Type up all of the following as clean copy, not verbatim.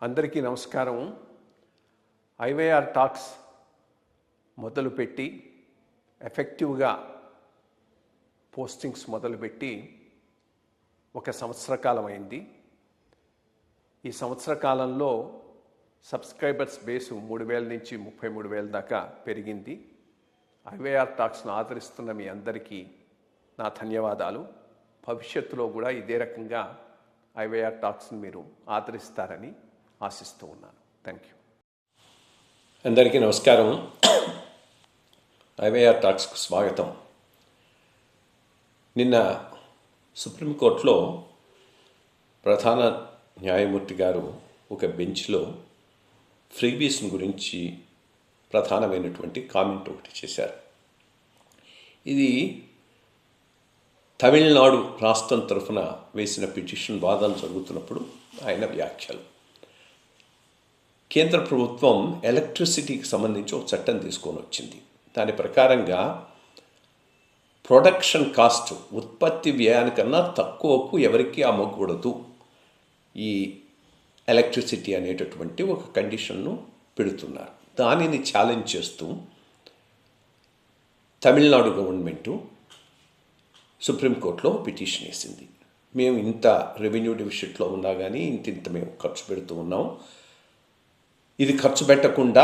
అందరికీ నమస్కారం. IYR talks మొదలుపెట్టి ఎఫెక్టివ్గా పోస్టింగ్స్ మొదలుపెట్టి ఒక సంవత్సర కాలం అయింది. ఈ సంవత్సర కాలంలో సబ్స్క్రైబర్స్ బేసు 3,000 నుంచి 33,000 దాకా పెరిగింది. ఐవైఆర్ టాక్స్ను ఆదరిస్తున్న మీ అందరికీ నా ధన్యవాదాలు. భవిష్యత్తులో కూడా ఇదే రకంగా ఐవైఆర్ టాక్స్ని మీరు ఆదరిస్తారని ఆశిస్తూ ఉన్నాను. Thank you. అందరికీ నమస్కారం. ఐవైఆర్ టాక్స్కు స్వాగతం. నిన్న సుప్రీంకోర్టులో ప్రధాన న్యాయమూర్తి గారు ఒక బెంచ్లో ఫ్రీబీస్ గురించి ప్రధానమైనటువంటి కామెంట్ ఒకటి చేశారు. ఇది తమిళనాడు రాష్ట్రం తరఫున వేసిన పిటిషన్ వాదనలు జరుగుతున్నప్పుడు ఆయన వ్యాఖ్యలు. కేంద్ర ప్రభుత్వం ఎలక్ట్రిసిటీకి సంబంధించి ఒక చట్టం తీసుకొని వచ్చింది. దాని ప్రకారంగా ప్రొడక్షన్ కాస్ట్, ఉత్పత్తి వ్యయానికన్నా తక్కువకు ఎవరికి అమ్మకూడదు ఈ ఎలక్ట్రిసిటీ అనేటటువంటి ఒక కండిషన్ను పెడుతున్నారు. దానిని ఛాలెంజ్ చేస్తూ తమిళనాడు గవర్నమెంటు సుప్రీంకోర్టులో పిటిషన్ వేసింది. మేము ఇంత రెవెన్యూ డివిజన్లో ఉన్నా కానీ ఇంత మేము ఖర్చు పెడుతూ ఉన్నాం, ఇది ఖర్చు పెట్టకుండా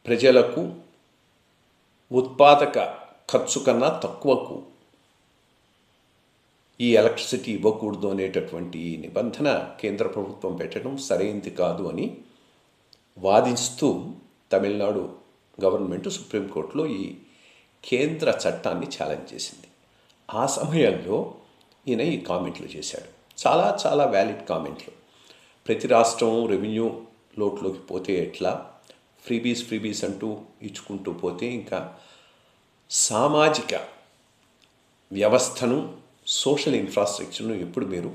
ప్రజలకు ఉత్పాదక ఖర్చు కన్నా తక్కువకు ఈ ఎలక్ట్రిసిటీ ఇవ్వకూడదు అనేటటువంటి నిబంధన కేంద్ర ప్రభుత్వం పెట్టడం సరైంది కాదు అని వాదిస్తూ తమిళనాడు గవర్నమెంట్ సుప్రీంకోర్టులో ఈ కేంద్ర చట్టాన్ని ఛాలెంజ్ చేసింది. ఆ సమయంలో ఈయన ఈ కామెంట్లు చేశాడు. చాలా చాలా వ్యాలిడ్ కామెంట్లు. ప్రతి రాష్ట్రం రెవెన్యూ లోట్లోకి పోతే ఎట్లా, ఫ్రీబీస్ అంటూ ఇచ్చుకుంటూ పోతే ఇంకా సామాజిక వ్యవస్థను, సోషల్ ఇన్ఫ్రాస్ట్రక్చర్ను ఎప్పుడు మీరు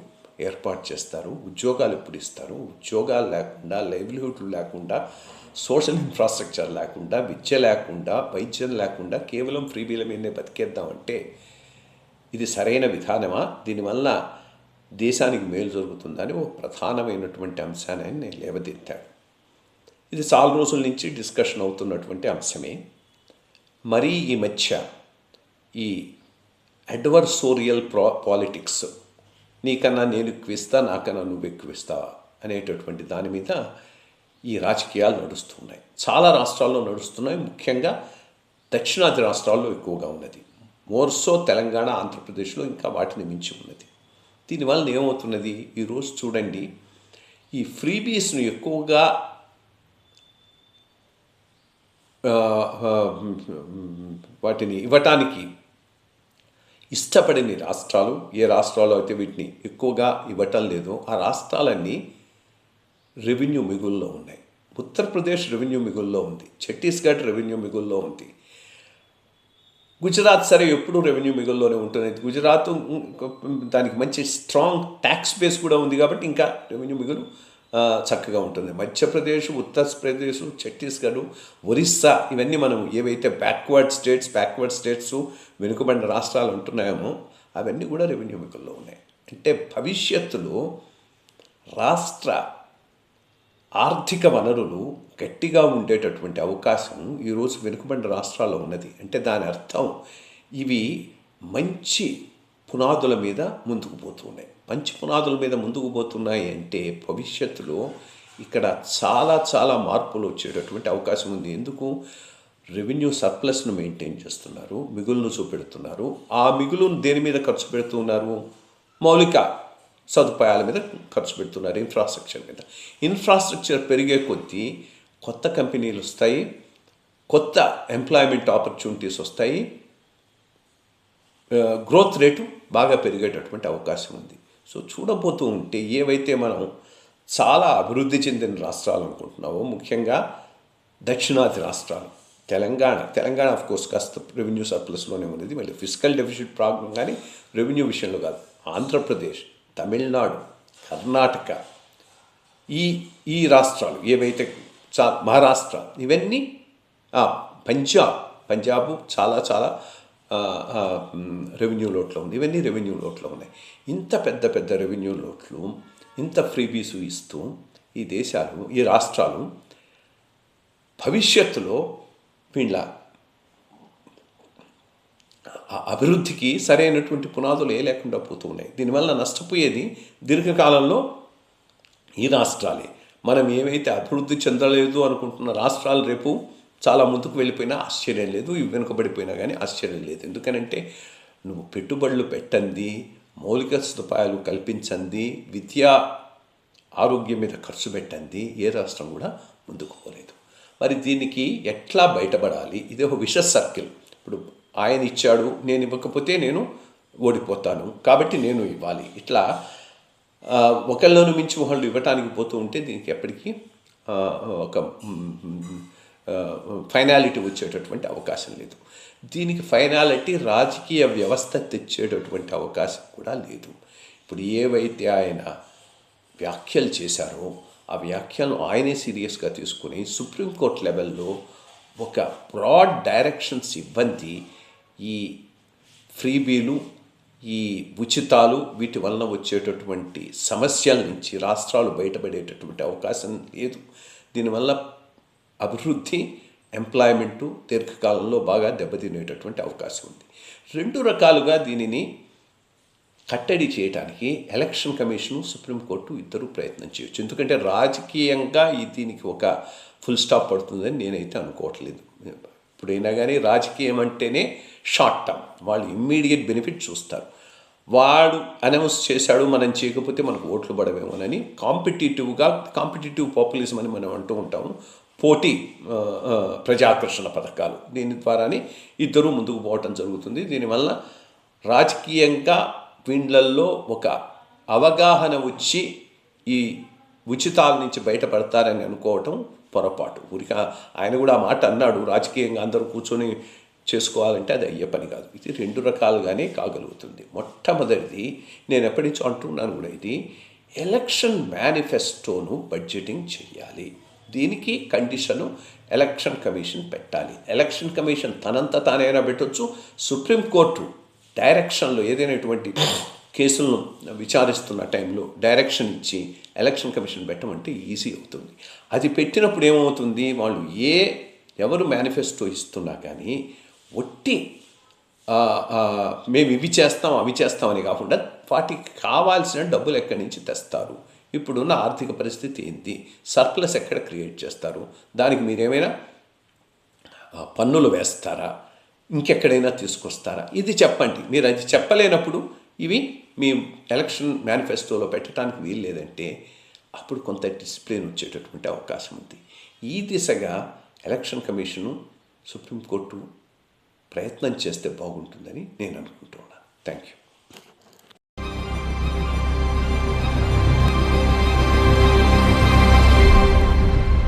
ఏర్పాటు చేస్తారు, ఉద్యోగాలు ఎప్పుడు ఇస్తారు, ఉద్యోగాలు లేకుండా, లైవ్లీహుడ్ లేకుండా, సోషల్ ఇన్ఫ్రాస్ట్రక్చర్ లేకుండా, విద్య లేకుండా, వైద్యం లేకుండా కేవలం ఫ్రీబీల మీదనే బతికేద్దామంటే ఇది సరైన విధానమా? దీనివల్ల దేశానికి మేలు జరుగుతుందని ఒక ప్రధానమైనటువంటి అంశాన్ని నేను లేవదెత్తాను. ఇది చాలా రోజుల నుంచి డిస్కషన్ అవుతున్నటువంటి అంశమే. మరీ ఈ మధ్య ఈ అడ్వర్సోరియల్ పాలిటిక్స్, నీకన్నా నేను ఎక్కువిస్తా, నాకన్నా నువ్వు ఎక్కువిస్తావా అనేటటువంటి దాని మీద ఈ రాజకీయాలు నడుస్తున్నాయి. చాలా రాష్ట్రాల్లో నడుస్తున్నాయి. ముఖ్యంగా దక్షిణాది రాష్ట్రాల్లో ఎక్కువగా ఉన్నది. మోర్సో తెలంగాణ, ఆంధ్రప్రదేశ్లో ఇంకా వాటిని మించి ఉన్నది. దీనివల్ల ఏమవుతున్నది? ఈరోజు చూడండి, ఈ ఫ్రీబీస్ను ఎక్కువగా వాటిని ఇవ్వటానికి ఇష్టపడని రాష్ట్రాలు, ఏ రాష్ట్రాలు అయితే వీటిని ఎక్కువగా ఇవ్వటం లేదో ఆ రాష్ట్రాలన్నీ రెవెన్యూ మిగుల్లో ఉన్నాయి. ఉత్తరప్రదేశ్ రెవెన్యూ మిగుల్లో ఉంది, ఛత్తీస్గఢ్ రెవెన్యూ మిగుల్లో ఉంది, గుజరాత్ సరే ఎప్పుడూ రెవెన్యూ మిగుల్లోనే ఉంటుంది. గుజరాత్ దానికి మంచి స్ట్రాంగ్ ట్యాక్స్ బేస్ కూడా ఉంది కాబట్టి ఇంకా రెవెన్యూ మిగులు చక్కగా ఉంటుంది. మధ్యప్రదేశ్, ఉత్తరప్రదేశ్, ఛత్తీస్గఢ్, ఒరిస్సా, ఇవన్నీ మనం ఏవైతే బ్యాక్వర్డ్ స్టేట్స్ వెనుకబడిన రాష్ట్రాలు ఉంటున్నాయేమో అవన్నీ కూడా రెవెన్యూ మిగుల్లో ఉన్నాయి. అంటే భవిష్యత్తులో రాష్ట్ర ఆర్థిక వనరులు గట్టిగా ఉండేటటువంటి అవకాశం ఈరోజు వెనుకబడిన రాష్ట్రాల్లో ఉన్నది. అంటే దాని అర్థం ఇవి మంచి పునాదుల మీద ముందుకు పోతున్నాయి. మంచి పునాదుల మీద ముందుకు పోతున్నాయి అంటే భవిష్యత్తులో ఇక్కడ చాలా చాలా మార్పులు వచ్చేటటువంటి అవకాశం ఉంది. ఎందుకు? రెవెన్యూ సర్ప్లస్ను మెయింటైన్ చేస్తున్నారు, మిగులును చూపెడుతున్నారు. ఆ మిగులును దేని మీద ఖర్చు పెడుతున్నారు? మౌలిక సదుపాయాల మీద ఖర్చు పెడుతున్నారు, ఇన్ఫ్రాస్ట్రక్చర్ మీద. ఇన్ఫ్రాస్ట్రక్చర్ పెరిగే కొద్దీ కొత్త కంపెనీలు వస్తాయి, కొత్త ఎంప్లాయ్మెంట్ ఆపర్చునిటీస్ వస్తాయి, గ్రోత్ రేటు బాగా పెరిగేటటువంటి అవకాశం ఉంది. సో చూడబోతూ ఉంటే ఏవైతే మనం చాలా అభివృద్ధి చెందిన రాష్ట్రాలు అనుకుంటున్నామో, ముఖ్యంగా దక్షిణాది రాష్ట్రాలు, తెలంగాణ ఆఫ్ కోర్స్ కాస్త రెవెన్యూ సర్ప్లస్లోనే ఉన్నది, మళ్ళీ ఫిజికల్ డెఫిసిట్ ప్రాబ్లం కానీ రెవెన్యూ విషయంలో కాదు. ఆంధ్రప్రదేశ్, తమిళనాడు, కర్ణాటక, ఈ రాష్ట్రాలు ఏవైతే మహారాష్ట్ర, ఇవన్నీ పంజాబ్ చాలా చాలా రెవెన్యూ లోట్లో ఉంది. ఇవన్నీ రెవెన్యూ లోట్లో ఉన్నాయి. ఇంత పెద్ద పెద్ద రెవెన్యూ లోట్లు ఇంత ఫ్రీబీసు ఇస్తూ ఈ రాష్ట్రాలు భవిష్యత్తులో వీళ్ళ అభివృద్ధికి సరైనటువంటి పునాదులు లేకుండా పోతూ ఉన్నాయి. దీనివల్ల నష్టపోయేది దీర్ఘకాలంలో ఈ రాష్ట్రాలే. మనం ఏవైతే అభివృద్ధి చెందలేదు అనుకుంటున్న రాష్ట్రాలు రేపు చాలా ముందుకు వెళ్ళిపోయినా ఆశ్చర్యం లేదు, ఇవి వెనుకబడిపోయినా కానీ ఆశ్చర్యం లేదు. ఎందుకనంటే నువ్వు పెట్టుబడులు పెట్టండి, మౌలిక సదుపాయాలు కల్పించండి, విద్యా ఆరోగ్యం మీద ఖర్చు పెట్టండి, ఏ రాష్ట్రం కూడా ముందుకు పోలేదు. మరి దీనికి ఎట్లా బయటపడాలి? ఇది ఒక విషస్ సర్కిల్. ఇప్పుడు ఆయన ఇచ్చాడు, నేను ఇవ్వకపోతే నేను ఓడిపోతాను, కాబట్టి నేను ఇవ్వాలి. ఇట్లా ఒకళ్ళను మించి ఒకళ్ళు ఇవ్వటానికి పోతూ ఉంటే దీనికి ఎప్పటికీ ఒక ఫైనాలిటీ వచ్చేటటువంటి అవకాశం లేదు. దీనికి ఫైనాలిటీ రాజకీయ వ్యవస్థ తెచ్చేటటువంటి అవకాశం కూడా లేదు. ఇప్పుడు ఏవైతే ఆయన వ్యాఖ్యలు చేశారో ఆ వ్యాఖ్యలను ఆయనే సీరియస్గా తీసుకుని సుప్రీంకోర్టు లెవెల్లో ఒక బ్రాడ్ డైరెక్షన్స్ ఇవ్వండి. ఈ ఫ్రీబీలు, ఈ ఉచితాలు, వీటి వలన వచ్చేటటువంటి సమస్యల నుంచి రాష్ట్రాలు బయటపడేటటువంటి అవకాశం లేదు. దీనివల్ల అభివృద్ధి, ఎంప్లాయ్మెంటు దీర్ఘకాలంలో బాగా దెబ్బతినేటటువంటి అవకాశం ఉంది. రెండు రకాలుగా దీనిని కట్టడి చేయడానికి ఎలక్షన్ కమిషను, సుప్రీంకోర్టు ఇద్దరు ప్రయత్నం చేయొచ్చు. ఎందుకంటే రాజకీయంగా దీనికి ఒక ఫుల్ స్టాప్ పడుతుందని నేనైతే అనుకోవట్లేదు. ఇప్పుడైనా కానీ రాజకీయం అంటేనే షార్ట్ టర్మ్, వాళ్ళు ఇమ్మీడియట్ బెనిఫిట్ చూస్తారు. వాడు అనౌన్స్ చేశాడు, మనం చేయకపోతే మనకు ఓట్లు పడవేమోనని కాంపిటేటివ్ పాపులిజం అని మనం అంటూ ఉంటాము. పోటీ ప్రజాకర్షణ పథకాలు, దీని ద్వారానే ఇద్దరూ ముందుకు పోవటం జరుగుతుంది. దీనివల్ల రాజకీయంగా వీళ్ళల్లో ఒక అవగాహన వచ్చి ఈ ఉచితాల నుంచి బయటపడతారని అనుకోవటం పొరపాటు. ఊరిక ఆయన కూడా ఆ మాట అన్నాడు, రాజకీయంగా అందరూ కూర్చొని చేసుకోవాలంటే అది అయ్యే పని కాదు. ఇది రెండు రకాలుగానే కాగలుగుతుంది. మొట్టమొదటిది నేను ఎప్పటి నుంచో అంటున్నాను కూడా, ఇది ఎలక్షన్ మేనిఫెస్టోను బడ్జెటింగ్ చేయాలి. దీనికి కండిషను ఎలక్షన్ కమిషన్ పెట్టాలి. ఎలక్షన్ కమిషన్ తనంత తానైనా పెట్టవచ్చు. సుప్రీంకోర్టు డైరెక్షన్లో ఏదైనా ఇటువంటి కేసులను విచారిస్తున్న టైంలో డైరెక్షన్ ఇచ్చి ఎలక్షన్ కమిషన్ పెట్టమంటే ఈజీ అవుతుంది. అది పెట్టినప్పుడు ఏమవుతుంది, వాళ్ళు ఎవరు మేనిఫెస్టో ఇస్తున్నా కానీ ఒట్టి మేము ఇవి చేస్తాం అవి చేస్తామని కాకుండా వాటికి కావాల్సిన డబ్బులు ఎక్కడి నుంచి తెస్తారు, ఇప్పుడున్న ఆర్థిక పరిస్థితి ఏంటి, సర్ప్లస్ ఎక్కడ క్రియేట్ చేస్తారు, దానికి మీరేమైనా పన్నులు వేస్తారా, ఇంకెక్కడైనా తీసుకొస్తారా, ఇది చెప్పండి. మీరు అది చెప్పలేనప్పుడు ఇవి మీ ఎలక్షన్ మేనిఫెస్టోలో పెట్టడానికి వీలు లేదంటే అప్పుడు కొంత డిసిప్లిన్ వచ్చేటటువంటి అవకాశం ఉంది. ఈ దిశగా ఎలక్షన్ కమిషను, సుప్రీంకోర్టు ప్రయత్నం చేస్తే బాగుంటుందని నేను అనుకుంటున్నాను. Thank you.